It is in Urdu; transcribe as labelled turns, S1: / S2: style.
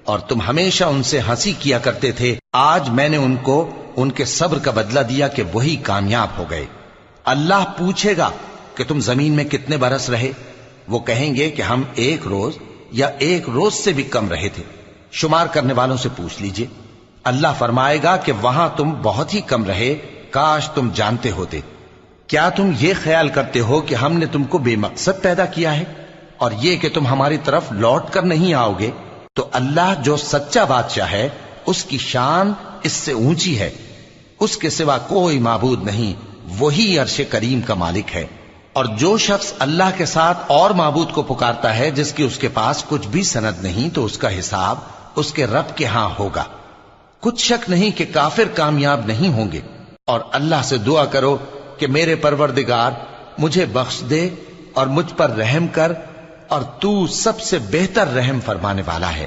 S1: اور تم ہمیشہ ان سے ہنسی کیا کرتے تھے، آج میں نے ان کو ان کے صبر کا بدلہ دیا کہ وہی کامیاب ہو گئے۔ اللہ پوچھے گا کہ تم زمین میں کتنے برس رہے؟ وہ کہیں گے کہ ہم 1 روز یا 1 روز سے بھی کم رہے تھے۔ شمار کرنے والوں سے پوچھ لیجئے۔ اللہ فرمائے گا کہ وہاں تم بہت ہی کم رہے، کاش تم جانتے ہوتے۔ کیا تم یہ خیال کرتے ہو کہ ہم نے تم کو بے مقصد پیدا کیا ہے اور یہ کہ تم ہماری طرف لوٹ کر نہیں آؤ گے؟ تو اللہ جو سچا بادشاہ ہے، اس کی شان اس سے اونچی ہے، اس کے سوا کوئی معبود نہیں، وہی عرش کریم کا مالک ہے۔ اور جو شخص اللہ کے ساتھ اور معبود کو پکارتا ہے جس کی اس کے پاس کچھ بھی سند نہیں، تو اس کا حساب اس کے رب کے ہاں ہوگا۔ کچھ شک نہیں کہ کافر کامیاب نہیں ہوں گے۔ اور اللہ سے دعا کرو کہ میرے پروردگار مجھے بخش دے اور مجھ پر رحم کر، اور تو سب سے بہتر رحم فرمانے والا ہے۔